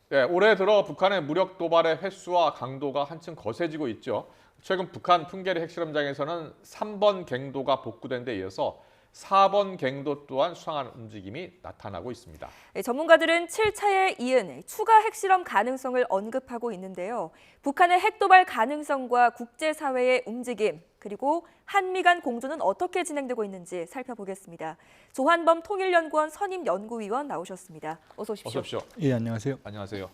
네, 올해 들어 북한의 무력 도발의 횟수와 강도가 한층 거세지고 있죠. 최근 북한 풍계리 핵실험장에서는 3번 갱도가 복구된 데 이어서 4번 갱도 또한 수상하는 움직임이 나타나고 있습니다. 전문가들은 7차에 이은 추가 핵실험 가능성을 언급하고 있는데요. 북한의 핵도발 가능성과 국제사회의 움직임, 그리고 한미 간 공조는 어떻게 진행되고 있는지 살펴보겠습니다. 조한범 통일연구원 선임연구위원 나오셨습니다. 어서 오십시오. 어서 오십시오. 예, 안녕하세요. 안녕하세요.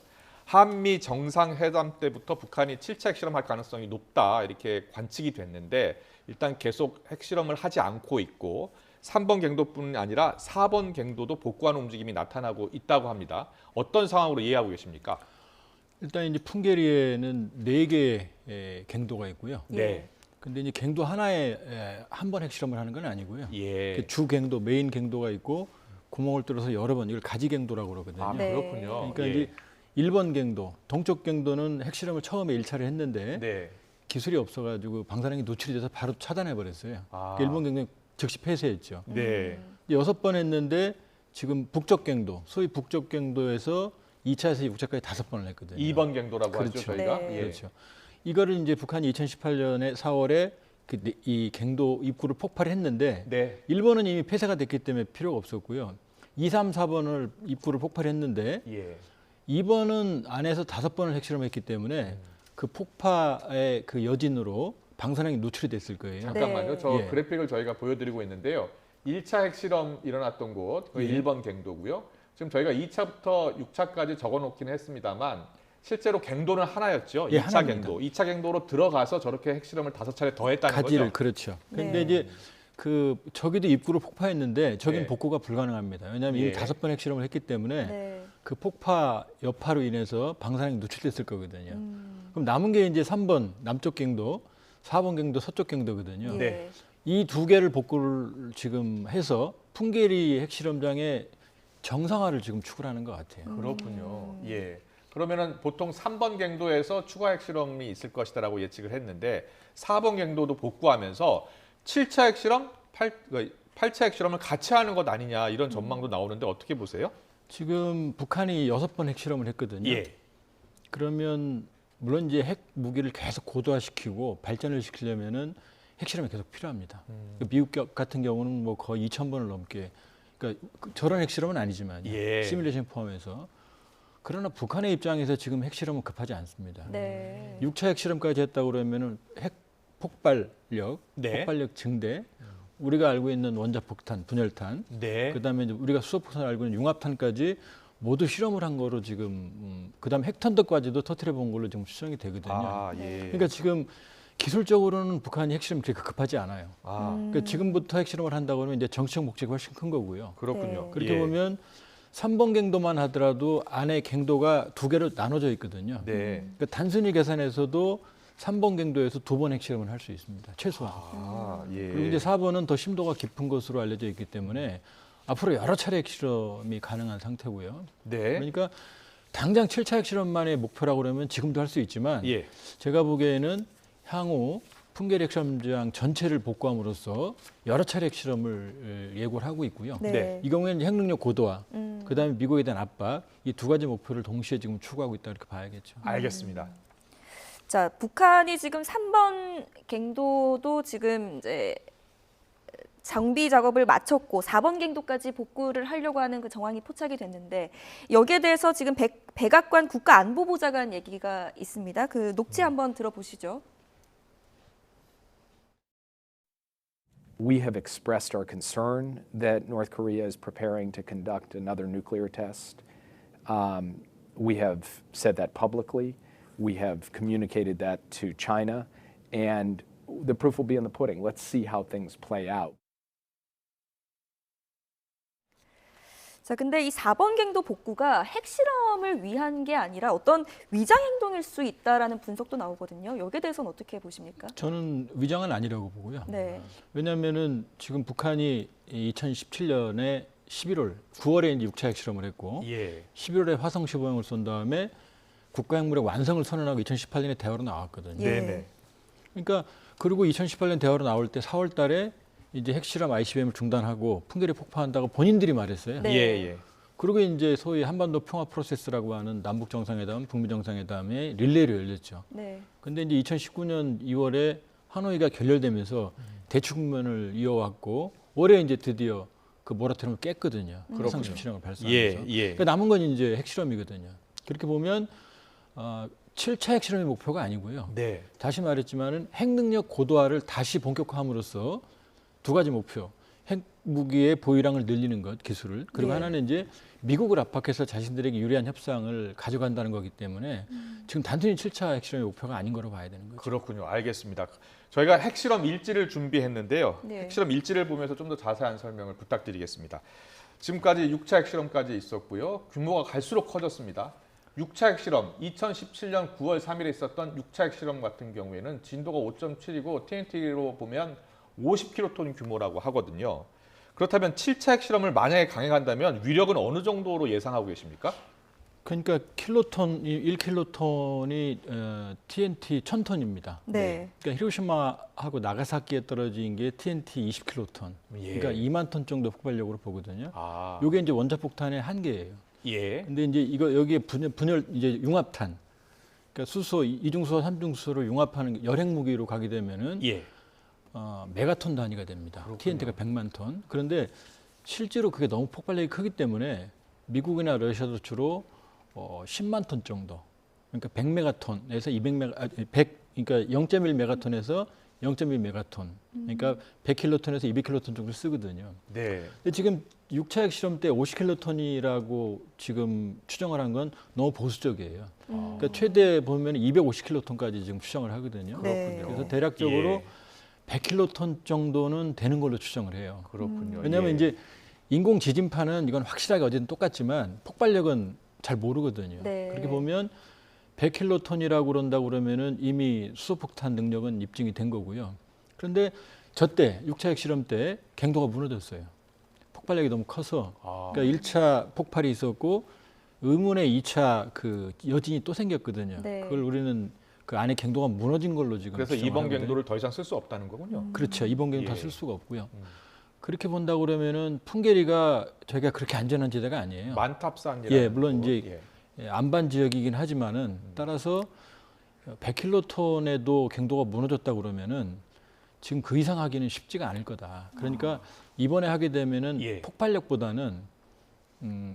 한미 정상회담 때부터 북한이 7차 핵실험할 가능성이 높다 이렇게 관측이 됐는데 일단 계속 핵실험을 하지 않고 있고 3번 갱도뿐 아니라 4번 갱도도 복구하는 움직임이 나타나고 있다고 합니다. 어떤 상황으로 이해하고 계십니까? 일단 이제 풍계리에는 4개의 갱도가 있고요. 네. 근데 이제 갱도 하나에 한 번 핵실험을 하는 건 아니고요. 예. 주 갱도, 메인 갱도가 있고 구멍을 뚫어서 여러 번 이걸 가지 갱도라고 그러거든요. 아, 네. 그렇군요. 그러니까 예. 이제 1번 갱도, 동쪽 갱도는 핵실험을 처음에 1차를 했는데 네. 기술이 없어가지고 방사능이 노출이 돼서 바로 차단해 버렸어요. 아. 그러니까 1번 갱도 즉시 폐쇄했죠. 네. 6번 했는데 지금 북쪽 갱도, 소위 북쪽 갱도에서 2차에서 6차까지 5번을 했거든요. 2번 갱도라고 하죠, 그렇죠. 저희가. 네. 예. 그렇죠. 이거를 이제 북한이 2018년에 4월에 이 갱도 입구를 폭발했는데 네. 1번은 이미 폐쇄가 됐기 때문에 필요가 없었고요. 2, 3, 4번을 입구를 폭발했는데 예. 2번은 안에서 5번을 핵실험했기 때문에 그 폭파의 그 여진으로 방사능이 노출이 됐을 거예요. 잠깐만요. 네. 저 예. 그래픽을 저희가 보여드리고 있는데요. 1차 핵실험 일어났던 곳, 그 예. 1번 갱도고요. 지금 저희가 2차부터 6차까지 적어놓긴 했습니다만 실제로 갱도는 하나였죠. 예, 2차 하나입니다. 갱도. 2차 갱도로 들어가서 저렇게 핵실험을 5차례 더 했다는 가지를 거죠. 그렇죠. 네. 근데 이제 그 저기도 입구를 폭파했는데 저긴 네. 복구가 불가능합니다. 왜냐하면 이미 예. 5번 핵실험을 했기 때문에 네. 그 폭파 여파로 인해서 방사능이 노출됐을 거거든요. 그럼 남은 게 이제 3번 남쪽 갱도, 4번 갱도 서쪽 갱도거든요. 예. 네. 이 2개를 복구를 지금 해서 풍계리 핵실험장의 정상화를 지금 추구하는 것 같아요. 그렇군요. 예. 그러면은 보통 3번 갱도에서 추가 핵실험이 있을 것이다라고 예측을 했는데 4번 갱도도 복구하면서 7차 핵실험, 8차 핵실험을 같이 하는 것 아니냐 이런 전망도 나오는데 어떻게 보세요? 지금 북한이 6번 핵실험을 했거든요. 예. 그러면 물론 이제 핵 무기를 계속 고도화시키고 발전을 시키려면은 핵실험이 계속 필요합니다. 미국 같은 경우는 뭐 거의 2,000번을 넘게, 그러니까 저런 핵실험은 아니지만 예. 시뮬레이션 포함해서. 그러나 북한의 입장에서 지금 핵실험은 급하지 않습니다. 네. 6차 핵실험까지 했다 그러면은 핵 폭발력, 네. 폭발력 증대, 우리가 알고 있는 원자폭탄, 분열탄, 네. 그다음에 이제 우리가 수소폭탄을 알고 있는 융합탄까지 모두 실험을 한 거로 지금 그다음 핵탄두까지도 터트려 본 걸로 지금 추정이 되거든요. 아, 예. 그러니까 지금 기술적으로는 북한이 핵실험 그렇게 급하지 않아요. 아, 그러니까 지금부터 핵실험을 한다고 그러면 이제 정치적 목적이 훨씬 큰 거고요. 그렇군요. 네. 그렇게 예. 보면 3번 갱도만 하더라도 안에 갱도가 2개로 나눠져 있거든요. 네. 그러니까 단순히 계산해서도 3번 갱도에서 2번 핵실험을 할 수 있습니다. 최소한. 아, 예. 그리고 이제 4번은 더 심도가 깊은 것으로 알려져 있기 때문에 앞으로 여러 차례 핵실험이 가능한 상태고요. 네. 그러니까 당장 7차 핵실험만의 목표라고 그러면 지금도 할 수 있지만 예. 제가 보기에는 향후 풍계리 핵실험장 전체를 복구함으로써 여러 차례 핵실험을 예고를 하고 있고요. 네. 이 경우에는 핵능력 고도화, 그다음에 미국에 대한 압박, 이 2가지 목표를 동시에 지금 추구하고 있다 이렇게 봐야겠죠. 알겠습니다. 자, 북한이 지금 3번 갱도도 지금 이제 장비 작업을 마쳤고 4번 갱도까지 복구를 하려고 하는 그 정황이 포착이 됐는데 여기에 대해서 지금 백악관 국가안보보좌관 얘기가 있습니다. 그 녹취 한번 들어보시죠. We have expressed our concern that North Korea is preparing to conduct another nuclear test. We have said that publicly. We have communicated that to China, and the proof will be in the pudding. Let's see how things play out. 자, 근데 이 4번 갱도 복구가 핵실험을 위한 게 아니라 어떤 위장 행동일 수 있다라는 분석도 나오거든요. 여기에 대해서는 어떻게 보십니까? 저는 위장은 아니라고 보고요. 네. 왜냐하면은 지금 북한이 2017년에 11월, 9월에 이제 6차 핵실험을 했고 예. 11월에 화성 시범을 쏜 다음에 국가핵무력 완성을 선언하고 2018년에 대화로 나왔거든요. 예. 네네. 그러니까 그리고 2018년 대화로 나올 때 4월 달에 이제 핵실험 ICBM을 중단하고 풍계리 폭파한다고 본인들이 말했어요. 네. 예, 예. 그리고 이제 소위 한반도 평화 프로세스라고 하는 남북 정상회담, 북미 정상회담의 릴레이를 열렸죠. 네. 근데 이제 2019년 2월에 하노이가 결렬되면서 대치 국면을 이어왔고 올해 이제 드디어 그 모라토리움을 깼거든요. 해상심 실험을 발사하면서. 예. 그러니까 남은 건 이제 핵실험이거든요. 그렇게 보면 7차 핵실험의 목표가 아니고요. 네. 다시 말했지만은 핵능력 고도화를 다시 본격화함으로써 두 가지 목표. 핵무기의 보유량을 늘리는 것, 기술을. 그리고 네. 하나는 이제 미국을 압박해서 자신들에게 유리한 협상을 가져간다는 거기 때문에 지금 단순히 7차 핵실험의 목표가 아닌 거로 봐야 되는 거죠. 그렇군요. 알겠습니다. 저희가 핵실험 일지를 준비했는데요. 네. 핵실험 일지를 보면서 좀 더 자세한 설명을 부탁드리겠습니다. 지금까지 6차 핵실험까지 있었고요. 규모가 갈수록 커졌습니다. 6차 핵실험, 2017년 9월 3일에 있었던 6차 핵실험 같은 경우에는 진도가 5.7이고 TNT로 보면 50킬로톤 규모라고 하거든요. 그렇다면 7차 핵실험을 만약에 강행한다면 위력은 어느 정도로 예상하고 계십니까? 그러니까 킬로톤이 1킬로톤이 TNT 1000톤입니다. 네. 그러니까 히로시마하고 나가사키에 떨어진 게 TNT 20킬로톤. 예. 그러니까 2만 톤 정도 폭발력으로 보거든요. 아, 요게 이제 원자폭탄의 한계예요. 예. 근데 이제 이거 여기에 분열 이제 융합탄. 그러니까 수소, 이중수와 삼중수로 융합하는 열핵 무기로 가게 되면은 예. 메가톤 단위가 됩니다. 그렇군요. TNT가 100만 톤. 그런데 실제로 그게 너무 폭발력이 크기 때문에 미국이나 러시아도 주로 10만 톤 정도. 그러니까 100메가톤에서 100 그러니까 0.1 메가톤에서 0.1 메가톤. 그러니까 100킬로톤에서 200킬로톤 정도 쓰거든요. 네. 근데 지금 6차 핵실험 때 50킬로톤이라고 지금 추정을 한 건 너무 보수적이에요. 그러니까 최대 보면 250킬로톤까지 지금 추정을 하거든요. 네. 그래서 대략적으로 예. 100킬로톤 정도는 되는 걸로 추정을 해요. 그렇군요. 왜냐하면 예. 이제 인공 지진파는 이건 확실하게 어디든 똑같지만 폭발력은 잘 모르거든요. 네. 그렇게 보면 100킬로톤이라고 그런다고 그러면은 이미 수소폭탄 능력은 입증이 된 거고요. 그런데 저때 6차 핵실험 때 갱도가 무너졌어요. 폭발력이 너무 커서. 아, 그러니까 1차 폭발이 있었고 의문의 2차 그 여진이 또 생겼거든요. 네. 그걸 우리는 그 안에 갱도가 무너진 걸로 지금 그래서 추정을 이번 하거든요. 갱도를 더 이상 쓸 수 없다는 거군요. 그렇죠. 이번 갱도 예. 다 쓸 수가 없고요. 음. 그렇게 본다고 그러면은 풍계리가 저희가 그렇게 안전한 지대가 아니에요. 만탑산이라는 예, 물론 거. 이제 안반 지역이긴 하지만은 따라서 100킬로톤에도 갱도가 무너졌다 그러면은 지금 그 이상 하기는 쉽지가 않을 거다. 그러니까 이번에 하게 되면은 예. 폭발력보다는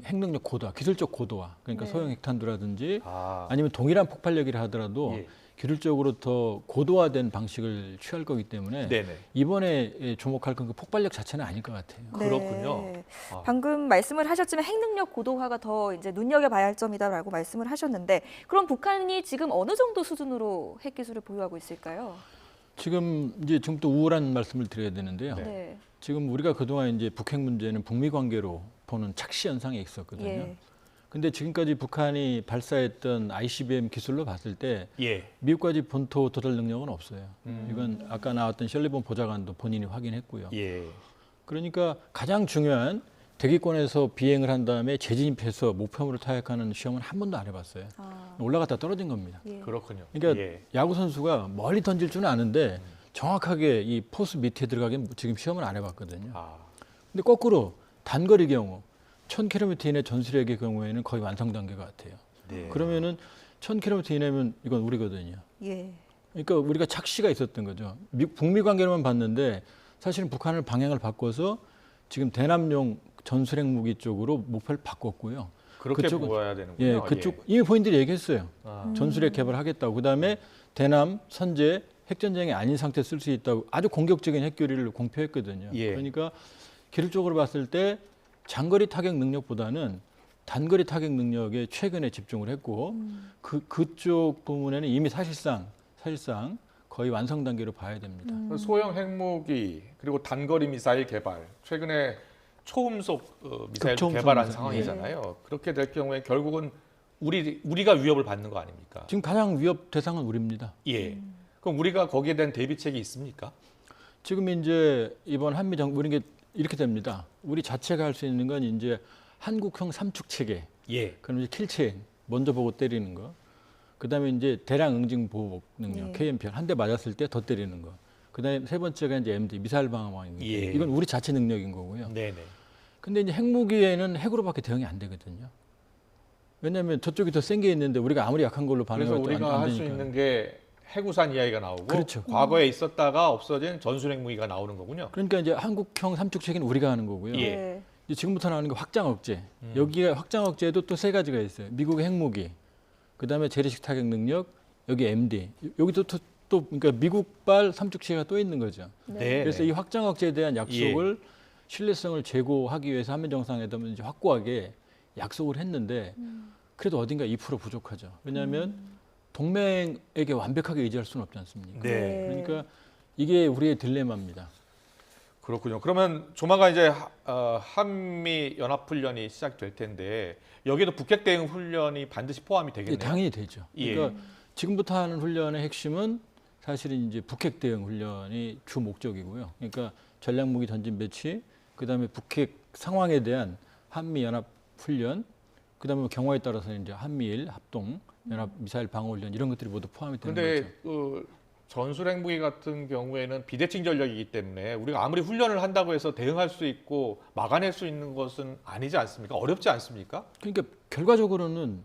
핵능력 고도화, 기술적 고도화. 그러니까 네. 소형 핵탄두라든지 아, 아니면 동일한 폭발력이라 하더라도 예. 기술적으로 더 고도화된 방식을 취할 거기 때문에 네네. 이번에 주목할 건 그 폭발력 자체는 아닐 것 같아요. 그렇군요. 네. 아. 방금 말씀을 하셨지만 핵능력 고도화가 더 이제 눈여겨봐야 할 점이다라고 말씀을 하셨는데 그럼 북한이 지금 어느 정도 수준으로 핵 기술을 보유하고 있을까요? 지금 이제 좀 또 우울한 말씀을 드려야 되는데요. 네. 네. 지금 우리가 그동안 이제 북핵 문제는 북미 관계로 보는 착시 현상이 있었거든요. 예. 근데 지금까지 북한이 발사했던 ICBM 기술로 봤을 때 예. 미국까지 본토 도달 능력은 없어요. 이건 아까 나왔던 셜리번 보좌관도 본인이 확인했고요. 예. 그러니까 가장 중요한 대기권에서 비행을 한 다음에 재진입해서 목표물을 타격하는 시험은 한 번도 안 해봤어요. 아, 올라갔다 떨어진 겁니다. 예. 그렇군요. 그러니까 예. 야구 선수가 멀리 던질 줄은 아는데 정확하게 이 포수 밑에 들어가긴 지금 시험을 안 해봤거든요. 아, 근데 거꾸로 단거리 경우 1000km 이내 전술핵의 경우에는 거의 완성 단계 같아요. 네. 그러면은 1000km 이내면 이건 우리거든요. 예. 그러니까 우리가 착시가 있었던 거죠. 북미 관계로만 봤는데 사실은 북한을 방향을 바꿔서 지금 대남용 전술핵 무기 쪽으로 목표를 바꿨고요. 그렇게 그쪽은- 보아야 되는군요. 예, 그쪽 이미 본인들이 얘기했어요. 아, 전술핵 개발하겠다고. 그다음에 대남 선제 핵전쟁이 아닌 상태 쓸 수 있다고 아주 공격적인 핵교리를 공표했거든요. 예. 그러니까 기술적으로 봤을 때 장거리 타격 능력보다는 단거리 타격 능력에 최근에 집중을 했고 그쪽 부분에는 이미 사실상 거의 완성 단계로 봐야 됩니다. 소형 핵무기 그리고 단거리 미사일 개발 최근에 초음속 미사일 극초음속 개발한 미사일. 상황이잖아요. 그렇게 될 경우에 결국은 우리가 위협을 받는 거 아닙니까? 지금 가장 위협 대상은 우리입니다. 예. 그럼 우리가 거기에 대한 대비책이 있습니까? 지금 이제 이번 한미 정부 이런 게 이렇게 됩니다. 우리 자체가 할 수 있는 건 이제 한국형 삼축 체계. 예. 그럼 이제 킬체인 먼저 보고 때리는 거. 그다음에 이제 대량 응징 보복 능력 예. KMPR 한 대 맞았을 때 더 때리는 거. 그다음에 세 번째가 이제 MD 미사일 방어망입니다. 예. 이건 우리 자체 능력인 거고요. 네네. 근데 이제 핵무기에는 핵으로밖에 대응이 안 되거든요. 왜냐하면 저쪽이 더 센 게 있는데 우리가 아무리 약한 걸로 그래서 반응해도 우리가 안 할 수 되니까. 있는 게 해구산 이야기가 나오고 그렇죠. 과거에 있었다가 없어진 전술핵 무기가 나오는 거군요. 그러니까 이제 한국형 삼축체계는 우리가 하는 거고요. 예. 네. 이제 지금부터 나오는 게 확장 억제. 여기가 확장 억제에도 또 세 가지가 있어요. 미국의 핵무기, 그다음에 재래식 타격 능력, 여기 MD. 여기도 또 그러니까 미국발 삼축체계가 또 있는 거죠. 네. 그래서 이 확장 억제에 대한 약속을 신뢰성을 제고하기 위해서 한미 정상회담은 이제 확고하게 약속을 했는데 그래도 어딘가 2% 부족하죠. 왜냐하면 동맹에게 완벽하게 의지할 수는 없지 않습니까? 네. 그러니까 이게 우리의 딜레마입니다. 그렇군요. 그러면 조만간 이제 한미 연합 훈련이 시작될 텐데 여기도 북핵 대응 훈련이 반드시 포함이 이게 되겠네요. 당연히 되죠. 예. 그러니까 지금부터 하는 훈련의 핵심은 사실은 이제 북핵 대응 훈련이 주 목적이고요. 그러니까 전략 무기 전진 배치, 그다음에 북핵 상황에 대한 한미 연합 훈련, 그다음에 경우에 따라서 이제 한미일 합동 연합 미사일 방어 훈련 이런 것들이 모두 포함이 되는 그런데 거죠. 그 전술핵 무기 같은 경우에는 비대칭 전력이기 때문에 우리가 아무리 훈련을 한다고 해서 대응할 수 있고 막아낼 수 있는 것은 아니지 않습니까? 어렵지 않습니까? 그러니까 결과적으로는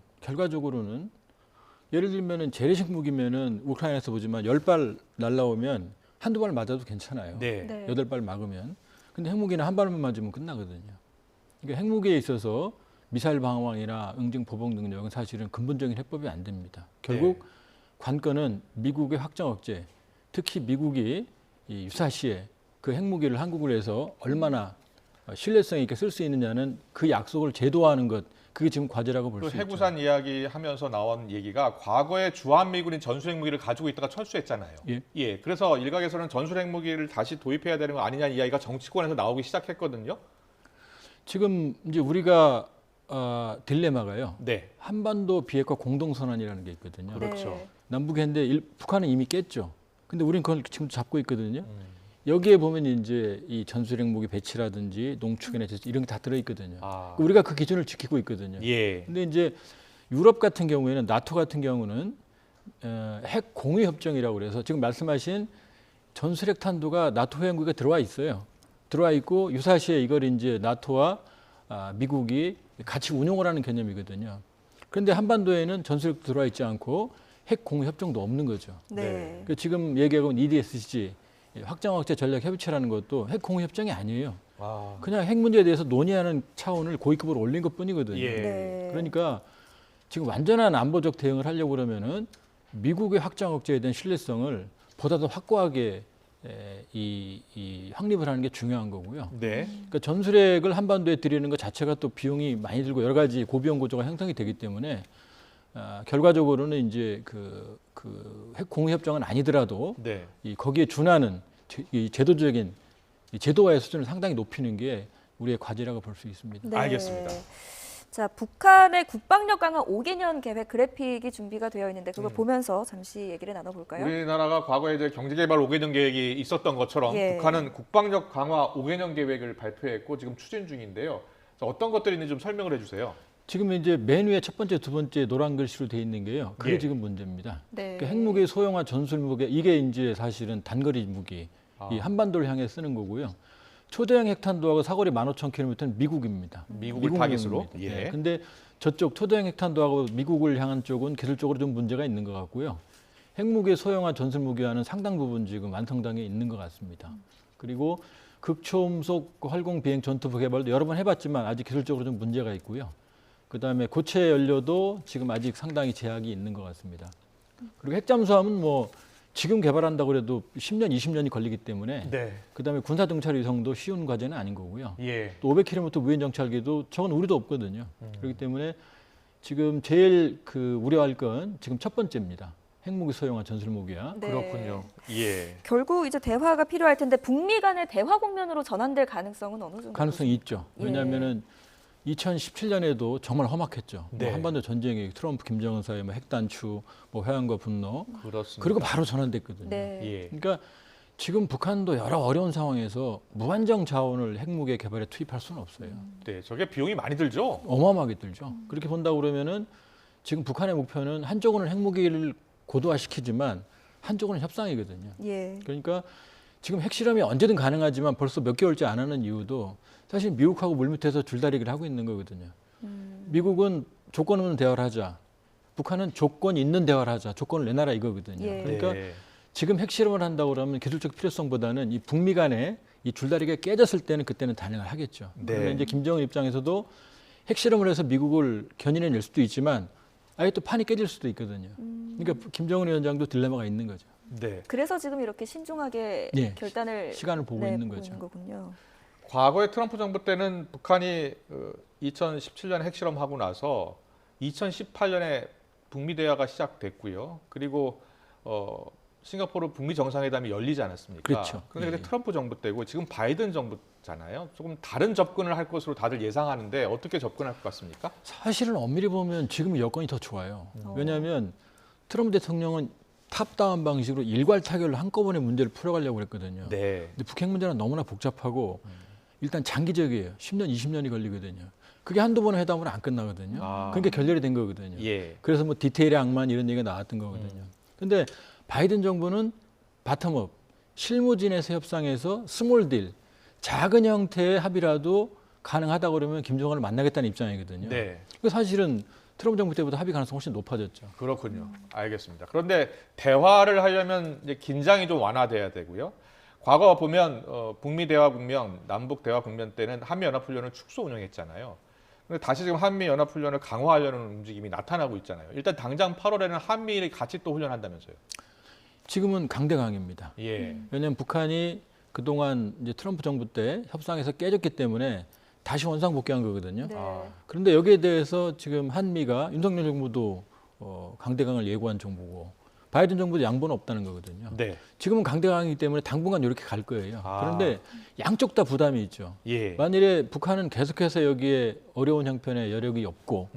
예를 들면은 재래식 무기면은 우크라이나에서 보지만 10발 날라오면 한두 발 맞아도 괜찮아요. 네. 네. 8발 막으면. 근데 핵무기는 한 발만 맞으면 끝나거든요. 그러니까 핵무기에 있어서 미사일 방어망이나 응징 보복 능력은 사실은 근본적인 해법이 안 됩니다. 결국 관건은 미국의 확장 억제, 특히 미국이 이 유사시에 그 핵무기를 한국을 해서 얼마나 신뢰성 있게 쓸 수 있느냐는 그 약속을 제도화하는 것, 그게 지금 과제라고 볼 그 수 있죠. 해구산 이야기하면서 나온 얘기가 과거에 주한미군이 전술핵 무기를 가지고 있다가 철수했잖아요. 예. 그래서 일각에서는 전술핵 무기를 다시 도입해야 되는 거 아니냐는 이야기가 정치권에서 나오기 시작했거든요. 지금 이제 우리가 딜레마가요. 네. 한반도 비핵화 공동선언이라는 게 있거든요. 그렇죠. 네. 남북인데 북한은 이미 깼죠. 근데 우리는 그걸 지금 잡고 있거든요. 여기에 보면 이제 이 전술핵 무기 배치라든지 농축이나 이런 게 다 들어 있거든요. 아. 우리가 그 기준을 지키고 있거든요. 예. 근데 이제 유럽 같은 경우에는 나토 같은 경우는 핵 공유 협정이라고 그래서 지금 말씀하신 전술핵 탄두가 나토 회원국에 들어와 있어요. 들어와 있고 유사시에 이걸 이제 나토와 미국이 같이 운용을 하는 개념이거든요. 그런데 한반도에는 전술핵 들어와 있지 않고 핵 공유 협정도 없는 거죠. 네. 그러니까 지금 얘기하고 있는 EDSG 확장 억제 전략 협의체라는 것도 핵 공유 협정이 아니에요. 아. 그냥 핵 문제에 대해서 논의하는 차원을 고위급으로 올린 것뿐이거든요. 예. 네. 그러니까 지금 완전한 안보적 대응을 하려고 그러면은 미국의 확장 억제에 대한 신뢰성을 보다 더 확고하게 이 확립을 하는 게 중요한 거고요. 네. 그러니까 전술핵을 한반도에 들이는 것 자체가 또 비용이 많이 들고 여러 가지 고비용 구조가 형성이 되기 때문에 결과적으로는 이제 그 핵 공유 협정은 아니더라도 네. 이 거기에 준하는 이 제도적인 이 제도화의 수준을 상당히 높이는 게 우리의 과제라고 볼 수 있습니다. 네. 알겠습니다. 자, 북한의 국방력 강화 5개년 계획 그래픽이 준비가 되어 있는데 그걸 보면서 잠시 얘기를 나눠볼까요? 우리나라가 과거에 이제 경제개발 5개년 계획이 있었던 것처럼 예. 북한은 국방력 강화 5개년 계획을 발표했고 지금 추진 중인데요. 자, 어떤 것들이 있는지 좀 설명을 해주세요. 지금 이제 맨 위에 첫 번째, 두 번째 노란 글씨로 돼 있는 게요. 그게 예. 지금 문제입니다. 네. 그러니까 핵무기 소형화 전술 무기 이게 이제 사실은 단거리 무기 이 한반도를 향해 쓰는 거고요. 초대형 핵탄두하고 사거리 15,000km는 미국입니다. 미국을 미국 타깃으로. 용입니다. 예. 네. 근데 저쪽 초대형 핵탄두하고 미국을 향한 쪽은 기술적으로 좀 문제가 있는 것 같고요. 핵무기 소형화 전술 무기와는 상당 부분 지금 완성당에 있는 것 같습니다. 그리고 극초음속 활공 비행 전투부 개발도 여러 번 해봤지만 아직 기술적으로 좀 문제가 있고요. 그다음에 고체 연료도 지금 아직 상당히 제약이 있는 것 같습니다. 그리고 핵잠수함은 뭐 지금 개발한다고 해도 10년, 20년이 걸리기 때문에 네. 그다음에 군사 정찰 위성도 쉬운 과제는 아닌 거고요. 예. 또 500km 무인 정찰기도 저건 우리도 없거든요. 그렇기 때문에 지금 제일 그 우려할 건 지금 첫 번째입니다. 핵무기 소형화 전술 무기야. 네. 그렇군요. 예. 결국 이제 대화가 필요할 텐데 북미 간의 대화 국면으로 전환될 가능성은 어느 정도? 가능성이 있죠. 예. 왜냐하면은 2017년에도 정말 험악했죠. 네. 뭐 한반도 전쟁이 트럼프 김정은 사이에 뭐 핵단추, 뭐 회한과 분노, 그렇습니다. 그리고 바로 전환됐거든요. 네. 예. 그러니까 지금 북한도 여러 어려운 상황에서 무한정 자원을 핵무기 개발에 투입할 수는 없어요. 네. 저게 비용이 많이 들죠. 어마어마하게 들죠. 그렇게 본다 그러면은 지금 북한의 목표는 한쪽으로는 핵무기를 고도화시키지만 한쪽으로는 협상이거든요. 예. 그러니까 지금 핵실험이 언제든 가능하지만 벌써 몇 개월째 안 하는 이유도 사실 미국하고 물밑에서 줄다리기를 하고 있는 거거든요. 미국은 조건 없는 대화를 하자. 북한은 조건 있는 대화를 하자. 조건을 내놔라 이거거든요. 예. 그러니까 네. 지금 핵실험을 한다고 그러면 기술적 필요성보다는 이 북미 간에 이 줄다리기가 깨졌을 때는 그때는 단행을 하겠죠. 네. 그러면 이제 김정은 입장에서도 핵실험을 해서 미국을 견인해낼 수도 있지만 아예 또 판이 깨질 수도 있거든요. 그러니까 김정은 위원장도 딜레마가 있는 거죠. 네. 그래서 지금 이렇게 신중하게 예, 결단을 시간을 보고 있는 거죠. 거군요. 과거에 트럼프 정부 때는 북한이 2017년에 핵실험하고 나서 2018년에 북미 대화가 시작됐고요. 그리고 싱가포르 북미 정상회담이 열리지 않았습니까? 그렇죠. 그런데 예. 그때 트럼프 정부 때고 지금 바이든 정부잖아요. 조금 다른 접근을 할 것으로 다들 예상하는데 어떻게 접근할 것 같습니까? 사실은 엄밀히 보면 지금 여건이 더 좋아요. 왜냐하면 트럼프 대통령은 탑다운 방식으로 일괄 타결로 한꺼번에 문제를 풀어가려고 그랬거든요. 네. 근데 북핵 문제는 너무나 복잡하고 일단 장기적이에요. 10년, 20년이 걸리거든요. 그게 한두 번 회담으로 안 끝나거든요. 아. 그러니까 결렬이 된 거거든요. 예. 그래서 뭐 디테일의 악만 이런 얘기가 나왔던 거거든요. 근데 바이든 정부는 바텀업, 실무진에서 협상해서 스몰 딜, 작은 형태의 합의라도 가능하다 그러면 김정은을 만나겠다는 입장이거든요. 네. 그 사실은 트럼프 정부 때보다 합의 가능성 훨씬 높아졌죠. 그렇군요. 알겠습니다. 그런데 대화를 하려면 이제 긴장이 좀 완화돼야 되고요. 과거 보면 북미 대화 국면, 남북 대화 국면 때는 한미 연합훈련을 축소 운영했잖아요. 근데 다시 지금 한미 연합훈련을 강화하려는 움직임이 나타나고 있잖아요. 일단 당장 8월에는 한미를 같이 또 훈련한다면서요. 지금은 강대강입니다. 예. 왜냐하면 북한이 그동안 이제 트럼프 정부 때 협상에서 깨졌기 때문에 다시 원상복귀한 거거든요. 네. 아. 그런데 여기에 대해서 지금 한미가 윤석열 정부도 강대강을 예고한 정부고 바이든 정부도 양보는 없다는 거거든요. 네. 지금은 강대강이기 때문에 당분간 이렇게 갈 거예요. 아. 그런데 양쪽 다 부담이 있죠. 예. 만일에 북한은 계속해서 여기에 어려운 형편에 여력이 없고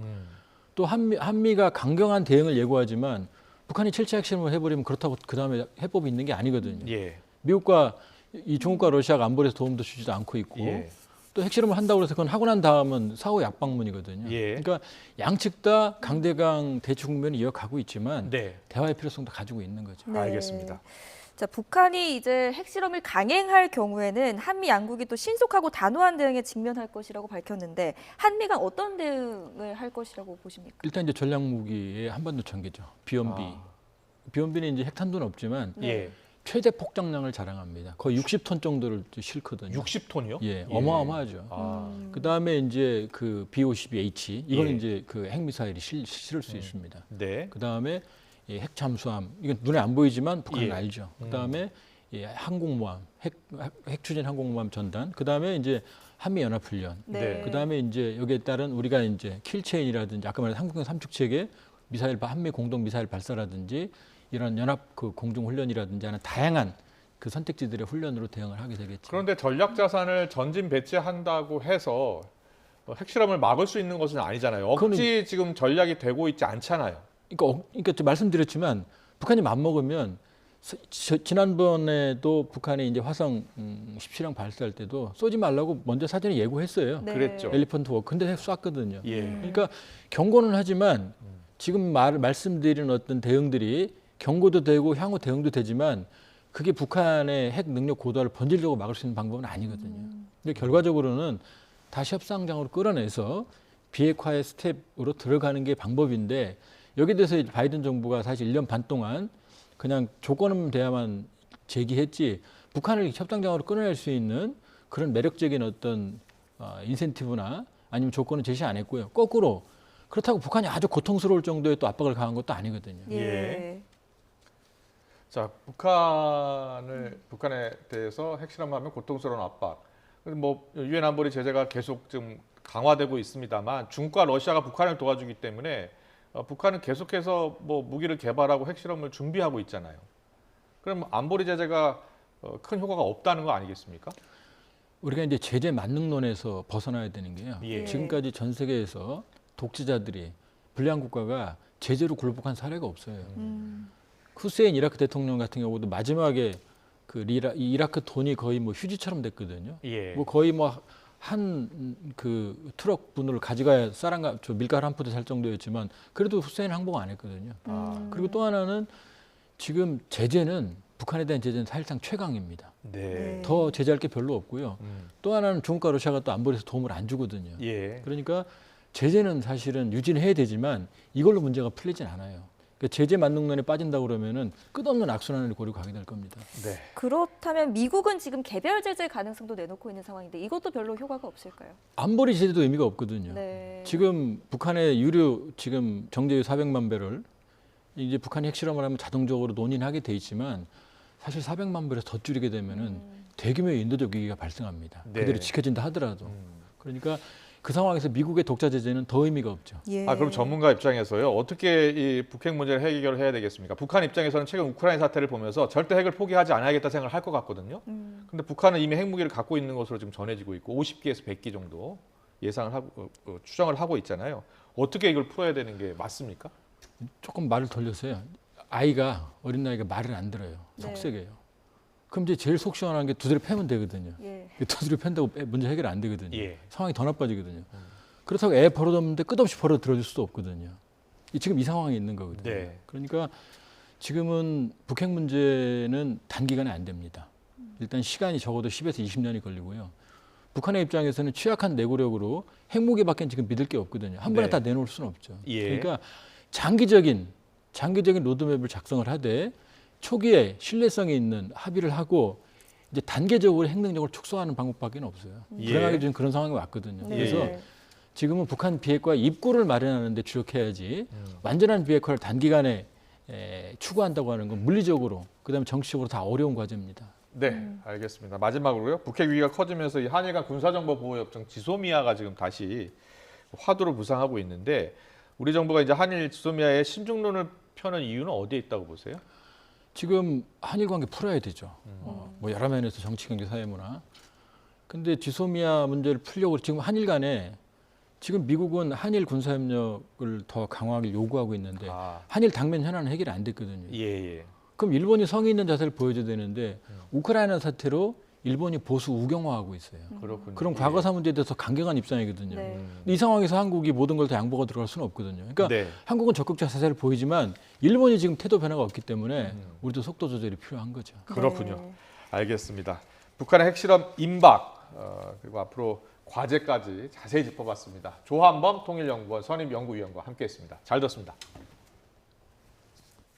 또 한미가 강경한 대응을 예고하지만 북한이 7차 핵실험을 해버리면 그렇다고 그 다음에 해법이 있는 게 아니거든요. 예. 미국과 이 중국과 러시아가 안보에서 도움도 주지도 않고 있고 예. 또 핵실험을 한다고 해서 그건 하고 난 다음은 사후 약방문이거든요. 예. 그러니까 양측 다 강대강 대치 국면을 이어가고 있지만 네. 대화의 필요성도 가지고 있는 거죠. 네. 알겠습니다. 자, 북한이 이제 핵실험을 강행할 경우에는 한미 양국이 또 신속하고 단호한 대응에 직면할 것이라고 밝혔는데 한미가 어떤 대응을 할 것이라고 보십니까? 일단 이제 전략 무기의 한반도 전개죠. 비연비. 아. 비연비는 이제 핵탄두는 없지만 네. 예. 최대 폭장량을 자랑합니다. 거의 60톤 정도를 실거든요. 60톤이요? 예, 어마어마하죠. 아. 그 다음에 이제 그 B-52H 이거는 예. 이제 그 핵미사일이 실을 수 있습니다. 네. 그 다음에 핵 잠수함 이건 눈에 안 보이지만 북한은 예. 알죠. 그 다음에 항공모함 핵 추진 항공모함 전단. 그 다음에 이제 한미 연합훈련. 네. 그 다음에 이제 여기에 따른 우리가 이제 킬체인이라든지 아까 말한 한국형 삼축체계 미사일 한미 공동 미사일 발사라든지 이런 연합 그 공중 훈련이라든지 하는 다양한 그 선택지들의 훈련으로 대응을 하게 되겠죠. 그런데 전략 자산을 전진 배치한다고 해서 핵실험을 막을 수 있는 것은 아니잖아요. 억지 지금 전략이 되고 있지 않잖아요. 그러니까 좀 말씀드렸지만 북한이 맘먹으면 지난번에도 북한이 이제 화성 17형 발사할 때도 쏘지 말라고 먼저 사전에 예고했어요. 네. 그랬죠. 엘리펀트 워크. 근데 쐈거든요. 예. 그러니까 경고는 하지만 지금 말씀드린 어떤 대응들이 경고도 되고 향후 대응도 되지만 그게 북한의 핵 능력 고도화를 본질적으로 막을 수 있는 방법은 아니거든요. 근데 결과적으로는 다시 협상장으로 끌어내서 비핵화의 스텝으로 들어가는 게 방법인데 여기에 대해서 바이든 정부가 사실 1년 반 동안 그냥 조건 대화만 제기했지 북한을 협상장으로 끌어낼 수 있는 그런 매력적인 어떤 인센티브나 아니면 조건은 제시 안 했고요. 거꾸로 그렇다고 북한이 아주 고통스러울 정도의 또 압박을 가한 것도 아니거든요. 예. 자, 북한에 대해서 핵실험하면 고통스러운 압박. 뭐 유엔 안보리 제재가 계속 좀 강화되고 있습니다만 중국과 러시아가 북한을 도와주기 때문에 북한은 계속해서 뭐 무기를 개발하고 핵실험을 준비하고 있잖아요. 그럼 안보리 제재가 큰 효과가 없다는 거 아니겠습니까? 우리가 이제 제재 만능론에서 벗어나야 되는 게요. 예. 지금까지 전 세계에서 독재자들이 불량 국가가 제재로 굴복한 사례가 없어요. 후세인 이라크 대통령 같은 경우도 마지막에 그 이라크 돈이 거의 뭐 휴지처럼 됐거든요. 예. 뭐 거의 뭐 한 그 트럭 분을 가져가야 밀가루 한 푸대 살 정도였지만 그래도 후세인 항복 안 했거든요. 그리고 또 하나는 지금 제재는 북한에 대한 제재는 사실상 최강입니다. 네. 더 제재할 게 별로 없고요. 또 하나는 중국과 러시아가 또 안보리에서 도움을 안 주거든요. 예. 그러니까 제재는 사실은 유지는 해야 되지만 이걸로 문제가 풀리진 않아요. 그러니까 제재 만능론에 빠진다고 그러면은 끝없는 악순환을 고리고 가게 될 겁니다. 네. 그렇다면 미국은 지금 개별 제재 가능성도 내놓고 있는 상황인데 이것도 별로 효과가 없을까요? 안보리 제재도 의미가 없거든요. 네. 지금 북한의 유류 지금 정제유 400만 배럴 이제 북한이 핵실험을 하면 자동적으로 논의하게 돼 있지만 사실 400만 배를 더 줄이게 되면은 대규모의 인도적 위기가 발생합니다. 네. 그대로 지켜진다 하더라도. 그러니까 그 상황에서 미국의 독자 제재는 더 의미가 없죠. 예. 그럼 전문가 입장에서요, 어떻게 이 북핵 문제를 해결해야 되겠습니까? 북한 입장에서는 최근 우크라이나 사태를 보면서 절대 핵을 포기하지 않아야겠다 생각을 할 것 같거든요. 근데 북한은 이미 핵무기를 갖고 있는 것으로 지금 전해지고 있고 50기에서 100기 정도 예상을 하고 추정을 하고 있잖아요. 어떻게 이걸 풀어야 되는 게 맞습니까? 조금 말을 돌려서요. 어린 나이가 말을 안 들어요. 네. 속색이에요. 그럼 이제 제일 속 시원한 게 두드려 패면 되거든요. 예. 두드려 팬다고 문제 해결 안 되거든요. 예. 상황이 더 나빠지거든요. 그렇다고 애 버릇없는데 끝없이 버릇 들어줄 수도 없거든요. 지금 이 상황에 있는 거거든요. 네. 그러니까 지금은 북핵 문제는 단기간에 안 됩니다. 일단 시간이 적어도 10에서 20년이 걸리고요. 북한의 입장에서는 취약한 내구력으로 핵무기밖에 지금 믿을 게 없거든요. 한 번에 네. 다 내놓을 수는 없죠. 예. 그러니까 장기적인 로드맵을 작성을 하되 초기에 신뢰성이 있는 합의를 하고 이제 단계적으로 핵 능력을 축소하는 방법밖에 없어요. 예. 불행하게 지금 그런 상황이 왔거든요. 네. 그래서 지금은 북한 비핵화 입구를 마련하는 데 주력해야지 완전한 비핵화를 단기간에 추구한다고 하는 건 물리적으로 그다음에 정치적으로 다 어려운 과제입니다. 네, 알겠습니다. 마지막으로요. 북핵 위기가 커지면서 이 한일 간 군사정보보호협정 지소미아가 지금 다시 화두로 부상하고 있는데 우리 정부가 이제 한일 지소미아의 신중론을 펴는 이유는 어디에 있다고 보세요? 지금 한일 관계 풀어야 되죠. 뭐 여러 면에서 정치, 경제, 사회, 문화. 근데 지소미아 문제를 풀려고 지금 한일 간에 지금 미국은 한일 군사협력을 더 강화하게 요구하고 있는데 한일 당면 현안은 해결이 안 됐거든요. 예. 그럼 일본이 성의 있는 자세를 보여줘야 되는데 우크라이나 사태로 일본이 보수 우경화하고 있어요. 그렇군요. 그럼 과거사 문제에 대해서 강경한 입장이거든요. 네. 이 상황에서 한국이 모든 걸 다 양보가 들어갈 수는 없거든요. 그러니까 네. 한국은 적극적 자세를 보이지만 일본이 지금 태도 변화가 없기 때문에 우리도 속도 조절이 필요한 거죠. 그렇군요. 네. 알겠습니다. 북한의 핵실험 임박 그리고 앞으로 과제까지 자세히 짚어봤습니다. 조한범 통일연구원 선임연구위원과 함께했습니다. 잘 들었습니다.